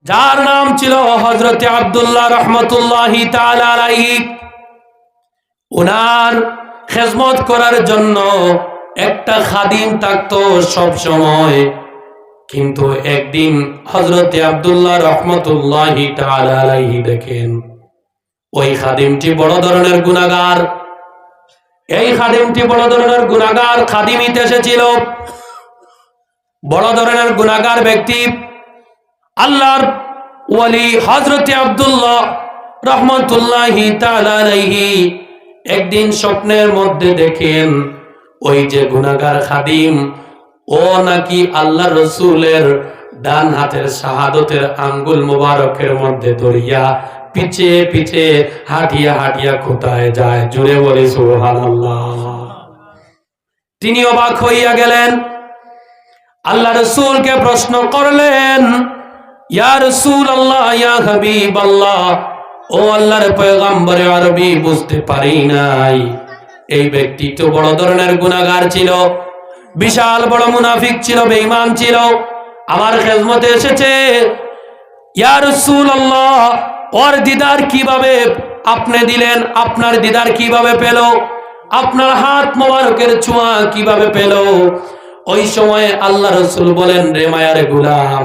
যার নাম ছিল হযরত আব্দুল্লাহ রাহমাতুল্লাহি তাআলা আলাইহি। ওনার খেদমত করার জন্য একটা খাদিম থাকতো সব সময়। কিন্তু একদিন হযরত আব্দুল্লাহ রাহমাতুল্লাহি তাআলা আলাইহি দেখেন ওই খাদিমটি বড় ধরনের গুনাহগার। এই খাদিমটি বড় ধরনের গুনাহগার। খাদিমিতে এসেছিল বড় ধরনের গুনাহগার ব্যক্তি। আল্লাহর ওয়ালি হযরত আব্দুল্লাহ রাহমাতুল্লাহি তাআলা আলাইহি একদিন স্বপ্নের মধ্যে দেখেন ওই যে গুনাহগার খাদিম ও নাকি আল্লাহ রাসূলের ডান হাতের শাহাদতের আঙ্গুল মোবারকের মধ্যে ধরিয়া পিছে পিছে হাঁটিয়া হাঁটিয়া কোথায় যায়, জোরে বলে সুবহানাল্লাহ। তিনি অবাক হইয়া গেলেন। আল্লাহ রাসূলকে প্রশ্ন করলেন, ইয়া রাসূলুল্লাহ, ইয়া হাবিবাল্লাহ, ও আল্লাহর পয়গম্বর আরবি বুঝতে পারি নাই এই ব্যক্তি তো বড় ধরনের গুনাহগার ছিল, বিশাল বড় মুনাফিক ছিল, বেঈমান ছিল, আমার খেদমতে এসেছে। ইয়া রাসূলুল্লাহ, ওর দিদার কিভাবে আপনি দিলেন? আপনার দিদার কিভাবে পেল? আপনার হাত মোবারকের ছোঁয়া কিভাবে পেল? ওই সময় আল্লাহ রাসূল বলেন, রে মায়ার গোলাম,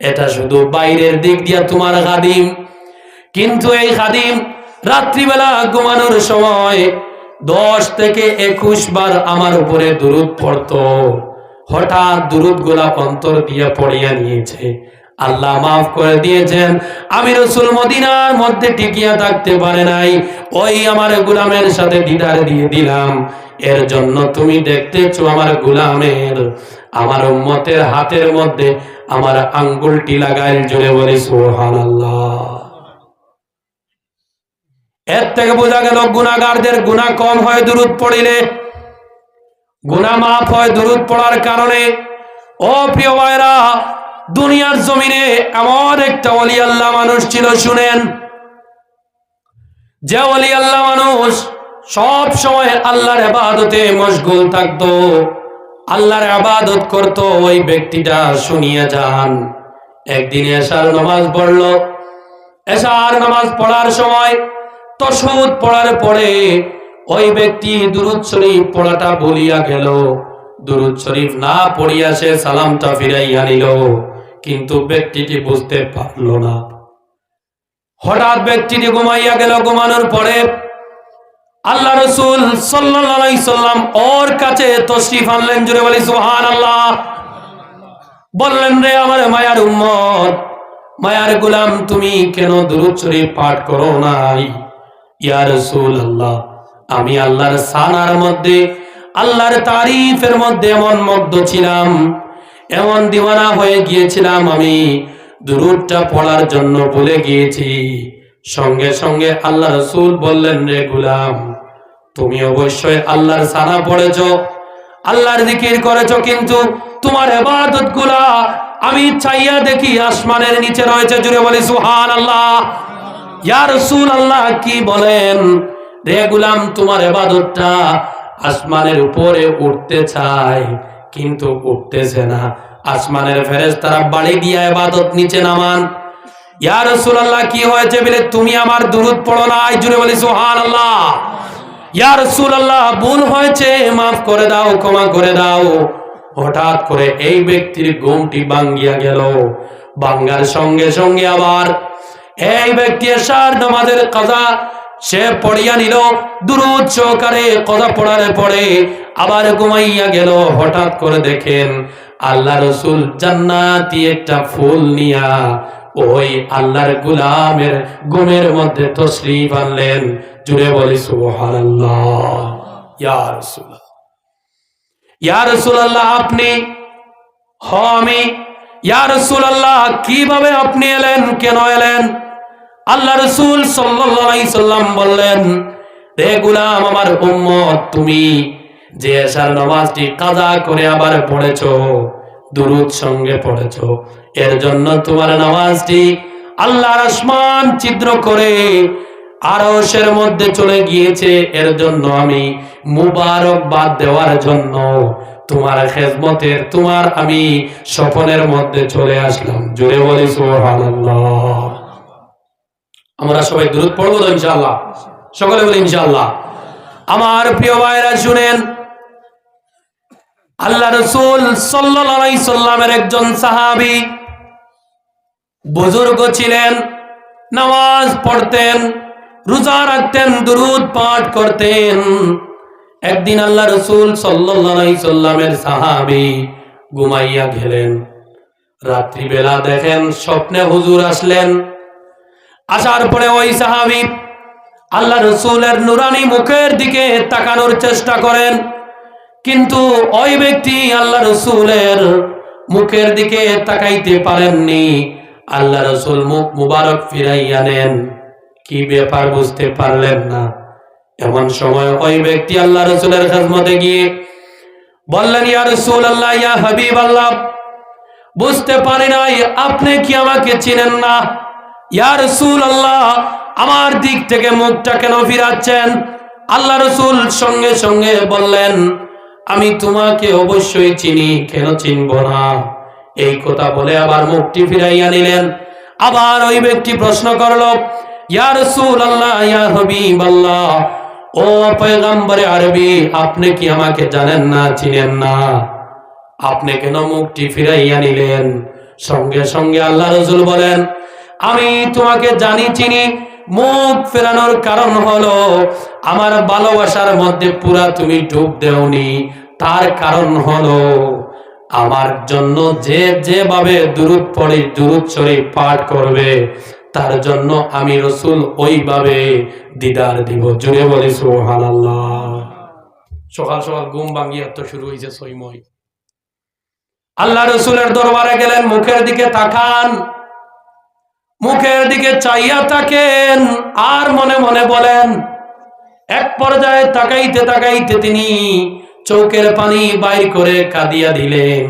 এটা শুধু বাইরের দিক দিয়া তোমার খাদিম, কিন্তু এই খাদিম রাত্রিবেলা ঘুমানোর সময় 10 থেকে 21 বার আমার উপরে দুরূদ পড়তো। হঠাৎ দুরূদ গুলা অন্তর দিয়ে পড়িয়া নিয়েছে, আল্লাহ মাফ করে দিয়েছেন। আমি রাসূল মদিনার মধ্যে টিকিয়া থাকতে পারে নাই, ওই আমার গোলামের সাথে দিদার দিয়ে দিলাম। এর জন্য তুমি দেখতেছো আমার গোলামের, আমার উম্মতের হাতের মধ্যে আমার আঙ্গুলটি লাগাইল, জোরে বলি সুবহানাল্লাহ। এর থেকে বোঝা গেল গুনাহগারদের গুনাহ কম হয় দুরূদ পড়িলে, গুনাহ মাফ হয় দুরূদ পড়ার কারণে। ও প্রিয় ভাইরা, দুনিয়ার জমিনে এমন একটা ওলি আল্লাহ মানুষ ছিল, শুনেন, যে ওলি আল্লাহ মানুষ সব সময় আল্লাহর ইবাদতে মশগুল থাকতো, আল্লাহর ইবাদত করত। ওই ব্যক্তিটা শুনিয়ে যান, একদিন এশার নামাজ পড়ল। এশার নামাজ পড়ার সময় তাশাহুদ পড়ার পরে ওই ব্যক্তি দুরূদ শরীফ পড়াটা ভুলিয়া গেল। দুরূদ শরীফ না পড়িয়া সে সালামটা ফিরাইয়া নিল, কিন্তু ব্যক্তিটি বুঝতে পারল না। হঠাৎ ব্যক্তিটি ঘুমাইয়া গেল। ঘুমানোর পরে আল্লাহ রাসূল সাল্লাল্লাহু আলাইহি সাল্লাম ওর কাছে তশরিফ আনলেন, জোরে বলি সুবহানাল্লাহ। বললেন, রে আমার মায়ার উম্মত, মায়ার গোলাম, তুমি কেন দুরূদ শরীফ পাঠ করো নাই? ইয়া রাসূলুল্লাহ, আমি আল্লাহর সানার মধ্যে, আল্লাহর তারিফের মধ্যে এমন মগ্ন ছিলাম, এমন দিওয়ানা হয়ে গিয়েছিলাম, আমি দুরূদটা পড়ার জন্য ভুলে গিয়েছি। সঙ্গে সঙ্গে আল্লাহ রাসূল বললেন, রে গোলাম, তুমি অবশ্যই আল্লাহর সানা পড়েছো, আল্লাহর জিকির করেছো, কিন্তু তোমার ইবাদত গুলা আমি চাইয়া দেখি আসমানের নিচে রয়েছে, জুড়ে বলি সুবহানাল্লাহ। ইয়া রাসূলুল্লাহ, কি বলেন? রে গোলাম, তোমার ইবাদতটা আসমানের উপরে উঠতে চায়, কিন্তু উঠতেছে না। আসমানের ফেরেশতারা বাড়ি দিয়া ইবাদত নিচে নামান। ইয়া রাসূলুল্লাহ, কি হয়েছে বলে তুমি আমার দুরূদ পড়ো নাই? জুড়ে বলি সুবহানাল্লাহ। ইয়া রাসূলুল্লাহ, ভুল হয়েছে, মাফ করে দাও, ক্ষমা করে দাও। হঠাৎ করে এই ব্যক্তির ঘুমটি ভাঙ্গিয়া গেল। ভাঙ্গার সঙ্গে সঙ্গে আবার এই ব্যক্তি এশার নামাজের কাজা সে পড়িয়া নিল। দুরূদ সহকারে কাজা পড়ার পরে আবার ঘুমাইয়া গেল। হঠাৎ করে দেখেন আল্লাহ রাসূল জান্নাতি একটা ফুল নিয়া ওই আল্লাহর গোলামের ঘুমের মধ্যে তশরিফ আনলেন, জুড়ে বলি সুবহানাল্লাহ। ইয়া রাসূলুল্লাহ, ইয়া রাসূলুল্লাহ, আপনি? হ, আমি। ইয়া রাসূলুল্লাহ, কিভাবে আপনি এলেন, কেন এলেন? আল্লাহ রাসূল সাল্লাল্লাহু আলাইহি সাল্লাম বললেন, রে গোলাম, আমার উম্মত, তুমি যে এশার নামাজটি কাজা করে আবার পড়েছো, দুরূদ সঙ্গে পড়েছো, এর জন্য তোমার নামাজটি আল্লাহর আসমান ছিদ্র করে আরশের মধ্যে চলে গিয়েছে। এর জন্য আমি মুবারকবাদ দেওয়ার জন্য তোমার খেদমতের তোমার আমি স্বপনের মধ্যে চলে আসলাম। জোরে বলি সুবহানাল্লাহ। আমরা সবাই দুরূদ পড়বো তো ইনশাআল্লাহ, সকলে বলি ইনশাআল্লাহ। আমার প্রিয় ভাইরা শুনেন, আল্লাহ রাসূল সাল্লাল্লাহু আলাইহি সাল্লামের একজন সাহাবী বুজুর্গ ছিলেন, নামাজ পড়তেন, রোজা রাখতেন, দুরূদ পাঠ করতেন। একদিন আল্লাহ রাসূল সাল্লাল্লাহু আলাইহি সাল্লামের সাহাবী ঘুমাইয়া গেলেন। রাত্রিবেলা দেখেন স্বপ্নে হুজুর আসলেন। আসার পরে ওই সাহাবী আল্লাহ রাসূলের নুরানি মুখের দিকে তাকানোর চেষ্টা করেন, কিন্তু ওই ব্যক্তি আল্লাহ রাসূলের মুখের দিকে তাকাইতে পারেননি। আল্লাহ রাসূল মুখ মুবারক ফিরাইয়া নেন, কি ব্যাপার বুঝতে পারলেন না। এমন সময় ওই ব্যক্তি আল্লাহ রাসূলের খেদমতে গিয়ে বললেন, ইয়া রাসূলুল্লাহ, ইয়া হাবিবাল্লাহ, বুঝতে পারি নাই আপনি কি আমাকে চিনেন না? ইয়া রাসূলুল্লাহ, আমার দিক থেকে মুখটা কেন ফিরাচ্ছেন? আল্লাহ রাসূল সঙ্গে সঙ্গে বললেন, আমি তোমাকে অবশ্যই চিনি, কেন চিনব না? এই কথা বলে আবার মুখটি ফিরাইয়া নিলেন। আবার ওই ব্যক্তি প্রশ্ন করল, ইয়া রাসূলুল্লাহ, ইয়া হাবিবাল্লাহ, ও পয়গম্বরে আরবি, আপনি কি আমাকে জানেন না, চিনেন না? আপনি কেন মুখটি ফিরাইয়া নিলেন? সঙ্গে সঙ্গে আল্লাহ রাসূল বলেন, আমি তোমাকে জানি চিনি, মুখ ফেরানোর কারণ হলো আমার ভালোবাসার মধ্যে পুরা তুমি ডুব দেওনি। তার কারণ হলো আমার জন্য যে যেভাবে দুরূদ পড়ে, দুরূদ শরীফ পাঠ করবে, তার জন্য আমি রাসূল ওইভাবে দিদার দিব। জুড়ে বলি সুবহানাল্লাহ। সকাল সকাল ঘুম ভাঙিয়া তো শুরু হয়েছে সইময়। আল্লাহ রাসূলের দরবারে গেলেন, মুখের দিকে তাকান, মুখের দিকে চাইয়া থাকেন আর মনে মনে বলেন। এক পর্যায়ে তাকাইতে তাকাইতে তিনি চোখের পানি বাইর করে কাঁদিয়া দিলেন।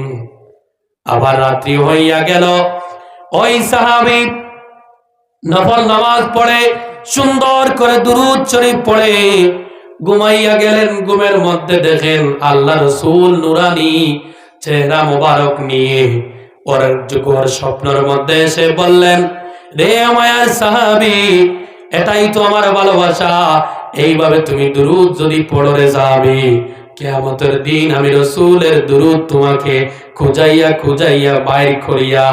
আবার রাত্রি হইয়া গেল। ওই সাহাবী নফল নামাজ পড়ে সুন্দর করে দুরূদ শরীফ পড়ে ঘুমাইয়া গেলেন। ঘুমের মধ্যে দেখেন আল্লাহ রাসূল নুরানি চেহারা মোবারক নিয়ে ওর স্বপ্নের মধ্যে এসে বললেন, রে আমার সাহাবী, এটাই তো আমার ভালোবাসা, এইভাবে তুমি দুরূদ যদি পড়ে যাবে, কিয়ামতের দিন আমি রাসূলের দুরূদ তোমাকে খুঁজাইয়া খুঁজাইয়া বাইর করিয়া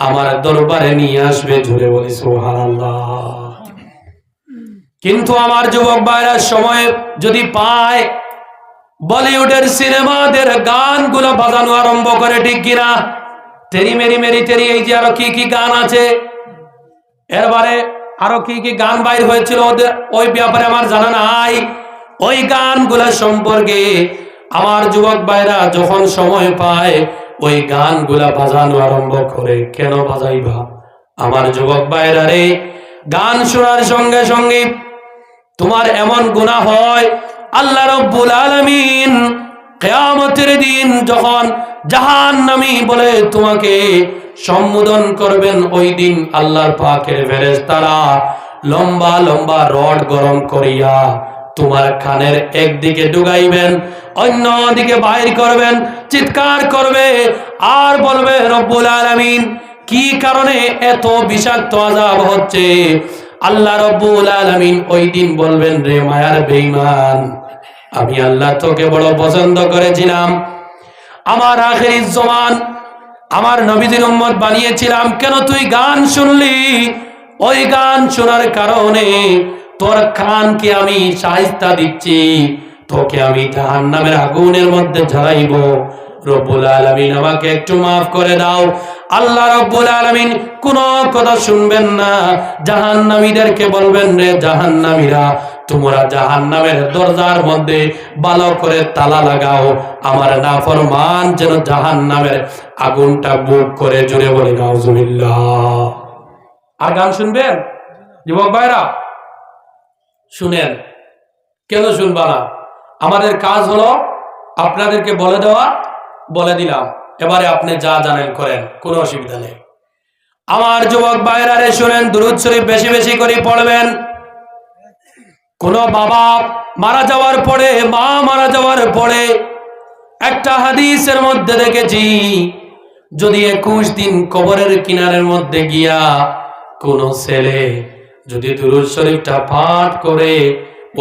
আমার দরবারে নিয়ে আসবে। জোরে বলি সুবহানাল্লাহ। কিন্তু আমার যুবক ভাইরা সময় যদি পায়, বলিউডের সিনেমাদের গানগুলো বাজানো আরম্ভ করে, ঠিক কিনা? তেরি মেরি মেরি তেরি, এই যে আরো কি কি গান আছে, এরবারে আরো কি কি গান বাইর হয়েছিল ওদের, ওই ব্যাপারে আমার জানা নাই। ওই গানগুলো সম্পর্কে আমার যুবক ভাইরা যখন সময় পায় ওই গানগুলা বাজানো আরম্ভ করে। কেন বাজাইবা আমার যুবক ভাইরা রে? গান শোনার সঙ্গে সঙ্গে তোমার এমন গুনাহ হয়, আল্লাহ রাব্বুল আলামিন কিয়ামতের দিন যখন জাহান্নামী বলে তোমাকে সম্বোধন করবেন, ওই দিন আল্লাহর পাকের ফেরেশতারা লম্বা লম্বা রড গরম করিয়া তোমার কানের একদিকে ঢুকাইবেন, অন্য দিকে বাইর করবেন, চিৎকার করবে আর বলবে, রব্বুল আলামিন, কি কারণে এত বিষাক্ত আযাব হচ্ছে? আল্লাহ রব্বুল আলামিন ওই দিন বলবেন, রে মায়ার বেঈমান, আমি আল্লাহ তোকে বড় পছন্দ করেছিলাম, আমার আখিরিজ জমান আমার নবীদের উম্মত বানিয়েছিলাম, কেন তুই গান শুনলি? ওই গান শোনার কারণে তোর কানকে আমি শায়েস্তা দিচ্ছি, তোকে আমি জাহান্নামের আগুনের মধ্যে জ্বালাইব। রব্বুল আলামিন আমাকে একটু মাফ করে দাও। আল্লাহ রব্বুল আলামিন কোন কথা শুনবেন না, জাহান্নামীদেরকে বলবেন, রে জাহান্নামীরা, তোমরা জাহান্নামের দরজার মধ্যে ভালো করে তালা লাগাও, আমার নাফরমান যেন জাহান্নামের আগুনটা বুক করে। জুড়ে বলি নাউজুবিল্লাহ। আর গান শুনবেন যুবক ভাইরা? শুনেন, কেন শুনবা না? আমাদের কাজ হলো আপনাদেরকে বলে দেওয়া, বলে দিলাম, এবারে আপনি যা জানেন করেন, কোনো অসুবিধা নেই। আমার যুবক ভাইরা রে শুনেন, দুরূদ শরীফ বেশি বেশি করে পড়বেন। কোন বাবা মারা যাওয়ার পরে, মা মারা যাওয়ার পরে একটা হাদিসের মধ্যে দেখেছি, যদি 21 দিন কবরের কিনারের মধ্যে গিয়া কোন ছেলে যদি দুরূদ শরীফটা পাঠ করে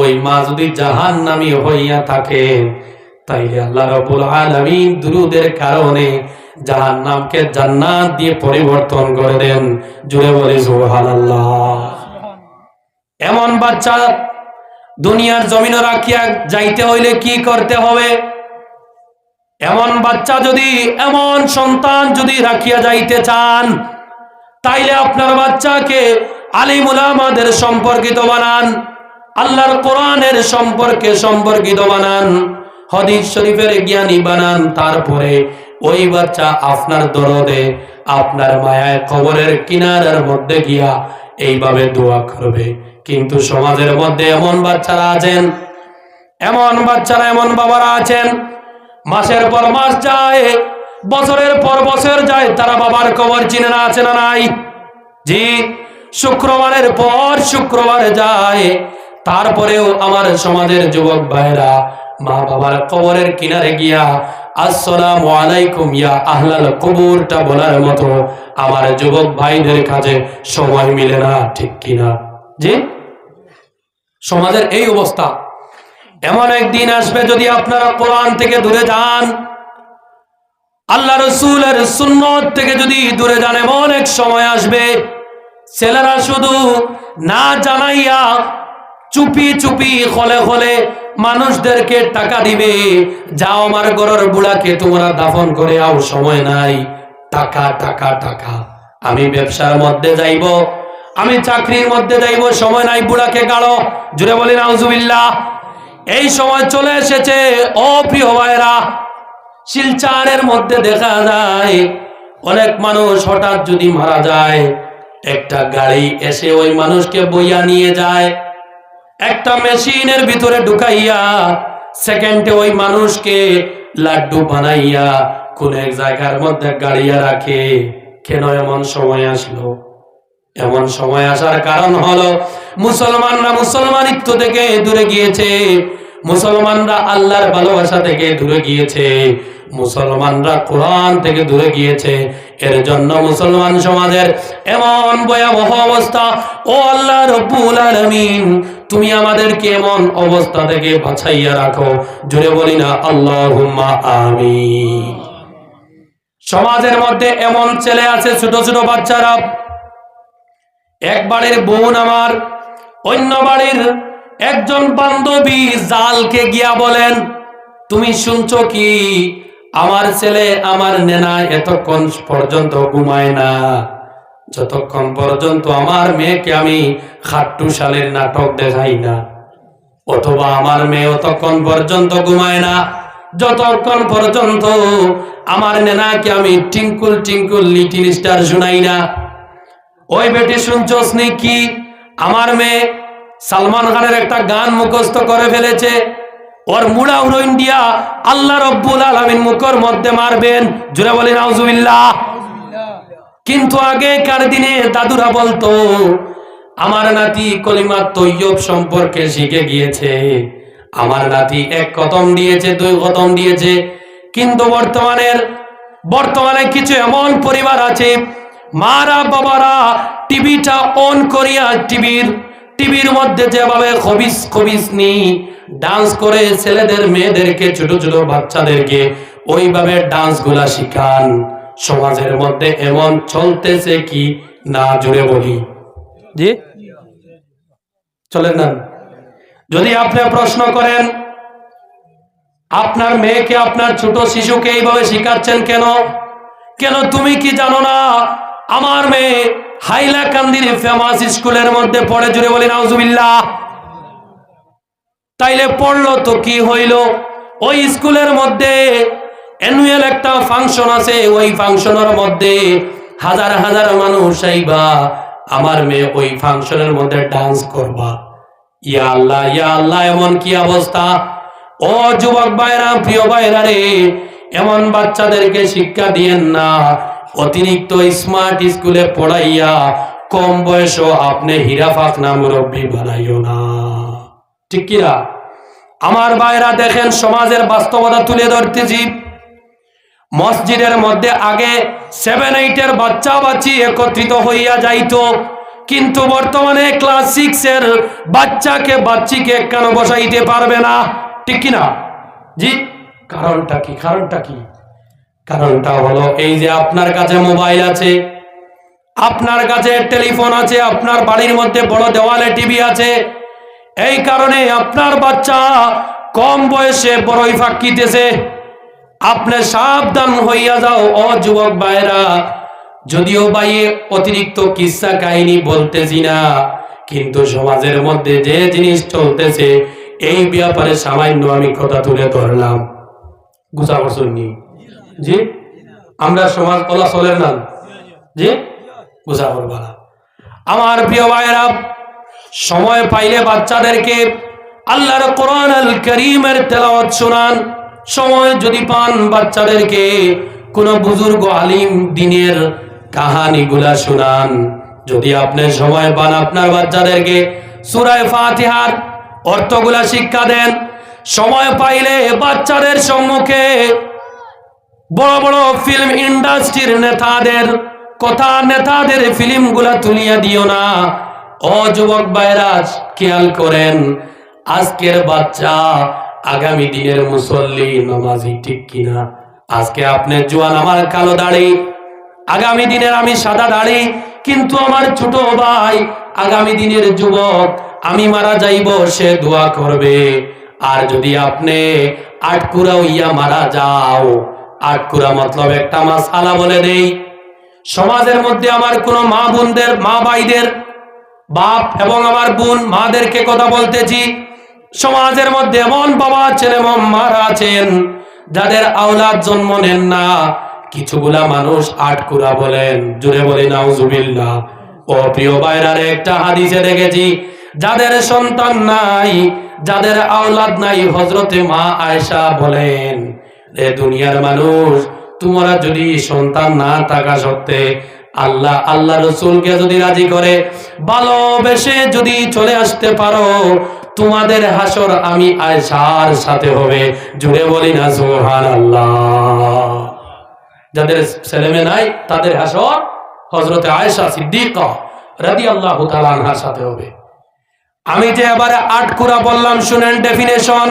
ওই মা যদি জাহান্নামী হইয়া থাকে, তাইলে আল্লাহ রাব্বুল আলামিন দুরুদের কারণে জাহান্নামকে জান্নাত দিয়ে পরিবর্তন করে দেন। জোরে বলি সুবহানাল্লাহ। এমন বাচ্চা দুনিয়ার জমিনে রাখিয়া যাইতে হইলে কি করতে হবে? এমন বাচ্চা যদি, এমন সন্তান যদি রাখিয়া যাইতে চান, তাইলে আপনার বাচ্চাকে আলিম উলামাদের সম্পর্কিত বানান, আল্লাহর কোরআনের সম্পর্কিত বানান, হাদিস শরীফের জ্ঞানী বানান। তারপরে ওই বাচ্চা আপনার দরদে, আপনার মায়ায় কবরের কিনারার মধ্যে গিয়া এইভাবে দোয়া করবে। কিন্তু সমাজের মধ্যে এমন বাচ্চারা আছেন, এমন বাচ্চারা, এমন বাবারা আছেন, মাসের পর মাস যায়, বছরের পর বছর যায়, তারা বাবার কবর চিনে না, আছে না নাই? জি। শুক্রবারের পর শুক্রবার যায়, তারপরেও আমার সমাজের যুবক ভাইরা মা বাবার কবরের কিনারে গিয়া আসসালামু আলাইকুম ইয়া আহলাল কবরটা বলার মতো আমার যুবক ভাইদের কাছে সময় মিলে না, ঠিক কিনা? জি। সমাজের এই অবস্থা। এমন একদিন আসবে, যদি আপনারা কোরআন থেকে দূরে যান, আল্লাহ রাসূলের সুন্নাত থেকে যদি দূরে যান, এমন এক সময় আসবে ছেলেরা শুধু না জানাইয়া চুপি চুপি খলে খলে মানুষদেরকে টাকা দিবে, যাও আমার ঘরের বুড়াকে তোমরা দাফন করে আও, সময় নাই, টাকা টাকা টাকা। আমি ব্যবসার মধ্যে যাইব, আমি চাকরির মধ্যে যাইব, সময় নাই, বুড়াকে গাড়ো। জুড়ে বলি নাউজুবিল্লাহ। এই সময় চলে এসেছে। ও প্রিয় ভাইরা, শিলচরের মধ্যে দেখা যায় অনেক মানুষ হঠাৎ যদি মারা যায়, একটা গাড়ি এসে ওই মানুষকে বইয়া নিয়ে যায়, একটা মেশিনের ভিতরে ঢুকাইয়া সেকেন্ডে ওই মানুষকে লাড্ডু বানাইয়া কোন এক জায়গার মধ্যে গাড়িয়া রাখে। কেন এমন সময় আসলো? এমন সময় আসার কারণ হলো মুসলমানরা মুসলমানিত্ব থেকে দূরে গিয়েছে, মুসলমানরা আল্লাহর ভালোবাসা থেকে দূরে গিয়েছে, মুসলমানরা কোরআন থেকে দূরে গিয়েছে। এর জন্য মুসলমান সমাজের এমন ভয়াবহ অবস্থা। ও আল্লাহ রব্বুল আলামিন, তুমি আমাদেরকে এমন অবস্থা থেকে বাঁচাইয়া রাখো। জোরে বলি না আল্লাহুম্মা আমিন। সমাজের মধ্যে এমন ছেলে আছে, ছোট ছোট বাচ্চারা, এক বাড়ির বোন আমার অন্য বাড়ির একজন বান্ধবী জালকে গিয়া বলেন, তুমি শুনছো কি, আমার ছেলে, আমার নেনা এতক্ষণ পর্যন্ত ঘুমায় না, যতক্ষণ পর্যন্ত আমার মেয়েকে আমি খাট্টু শালের নাটক দেখাই না, অথবা আমার মেয়ে অতক্ষণ পর্যন্ত ঘুমায় না যতক্ষণ পর্যন্ত আমার নেনাকে আমি টিঙ্কুল টিঙ্কুল লিটিল স্টার শুনাই না। ওই বেটি শুনছস নি কি, আমার মেয়ে সালমান খানের একটা গান মুখস্থ করে ফেলেছে, ওর মুড়া উড়াইন দিয়া আল্লাহ রব্বুল আলামিন মুখের মধ্যে মারবেন। জোরে বলি নাউজুবিল্লাহ। কিন্তু আগেকার দিনে দাদুরা বলতো, আমার নাতি কলিমা তৈয়ব সম্পর্কে শিখে গিয়েছে, আমার নাতি 1 কদম দিয়েছে, 2 কদম দিয়েছে। কিন্তু বর্তমানে কিছু এমন পরিবার আছে, মারা বাবারা টিভিটা অন করিয়া টিভির মধ্যে যেভাবে খবিস নি ডান্স করে ছেলেদের মেয়েদেরকে, ছোট ছোট বাচ্চাদেরকে ওইভাবে ডান্স গুলা শিখান। সমাজের মধ্যে এমন চলতেছে কি না, জুড়ে বলি জি চলেন না। যদি আপনি প্রশ্ন করেন, আপনার মেয়েকে, আপনার ছোট শিশুকে এইভাবে শিখাচ্ছেন কেন? তুমি কি জানো না আমার মেয়ে হাইলাকান্দির ফেমাস স্কুলের মধ্যে পড়ে? জুড়ে বলি নাউজুবিল্লাহ। তাইলে পড়লো তো কি হইল? ওই স্কুলের মধ্যে অ্যানুয়াল একটা ফাংশন আছে, ওই ফাংশনের মধ্যে হাজার হাজার মানুষ আইবা, আমার মেয়ে ওই ফাংশনের মধ্যে ডান্স করবা। ইয়া আল্লাহ, ইয়া আল্লাহ, এমন কি অবস্থা! ও যুবক ভাইরা, প্রিয় ভাইরা রে, এমন বাচ্চাদেরকে শিক্ষা দিয়েন না। অতিরিক্ত স্মার্ট স্কুলে পড়াইয়া কম বয়স আপনি হীরা ফাখনা মুরব্বী বানাইও না, ঠিক কিনা? আমার ভাইরা দেখেন, সমাজের বাস্তবতা তুলে ধরতেছি। মসজিদের মধ্যে আগে 7-8 বাচ্চা বাচ্চি একত্রিত হইয়া যাইতো, কিন্তু বর্তমানে ক্লাস 6 বাচ্চাকে বাচ্চিকে কেন বসাইতে পারবে না? ঠিক কিনা? জি, কারণটা কি? কারণটা হলো এই যে আপনার কাছে মোবাইল আছে, আপনার কাছে টেলিফোন আছে, আপনার বাড়ির মধ্যে বড় দেওয়ালে টিভি আছে। এই কারণে আপনার বাচ্চা কম বয়সে বড়ই ফাঁকিতেছে। আপনি সাবধান হইয়া যাও ও যুবক ভাইরা। যদিও ভাই অতিরিক্ত কিস্সা কাহিনী বলতেছি না, কিন্তু সমাজের মধ্যে যে জিনিস চলতেছে এই ব্যাপারে সামান্য আমি কথা তুলে ধরলাম। বুঝা পারছনি? জি, আমরা সমাজ বলা চলে না। জি, বুঝা পারবা না। আমার প্রিয় ভাইরা, সময় পাইলে বাচ্চাদেরকে আল্লাহর কোরআন আল কারীমের তেলাওয়াত শোনান। সময় যদি পান বাচ্চাদেরকে কোন বুজুর্গ আলিম দ্বীনের কাহানিগুলা শোনান। যদি আপনি সময় পান আপনার বাচ্চাদেরকে সূরা ফাতিহার অর্থগুলা শিক্ষা দেন। সময় পাইলে বাচ্চাদের সম্মুখে বড় বড় ফিল্ম ইন্ডাস্ট্রির নেতাদের কথা, নেতাদের ফিল্মগুলা তুলিয়া দিও না। ও যুবক ভাইরা, খেয়াল করেন, আজকের বাচ্চা আগামী দিনের মুসল্লি নামাজি, ঠিক কিনা? আজকে আপনি জোয়ান, আমার কালো দাড়ি, আগামী দিনের আমি সাদা দাড়ি, কিন্তু আমার ছোট ভাই আগামী দিনের যুবক, আমি মারা যাইব সে দোয়া করবে। আর যদি আপনি আটকুরা হইয়া মারা যাও, আটকুরা মতলব একটা মাসআলা বলে দেই। সমাজের মধ্যে আমার কোন মা বোনদের, মা ভাইদের, বাপ এবং আমার বোন মাদেরকে কথা বলতেছি। সমাজের মধ্যে এমন বাবা আছেন, এমন মারা আছেন যাদের আওলাদ জন্ম নেন না। কিছুগুলা মানুষ আটকুরা বলেন, জোরে বলি নাউজুবিল্লাহ। ও প্রিয় ভাইরার, একটা হাদিসে দেখেছি যাদের সন্তান নাই, যাদের আওলাদ নাই, হযরতে মা আয়েশা বলেন, এ দুনিয়ার মানুষ, তোমরা যদি সন্তান না থাকা সত্ত্বে আল্লাহ রসুলকে যদি রাজি করে ভালোবেসে যদি চলে আসতে পারো, তোমাদের হাসর আমি আয়েশার সাথে হবে। জুড়ে বলি না সুবহানাল্লাহ। যাদের ছেলেমেয়ে নাই তাদের হাসর হযরতে আয়েশা সিদ্দিকা রাদিয়াল্লাহু তাআলা আনহার সাথে হবে। আমি যে এবারে আটকুরা বললাম, শুনেন ডেফিনেশন।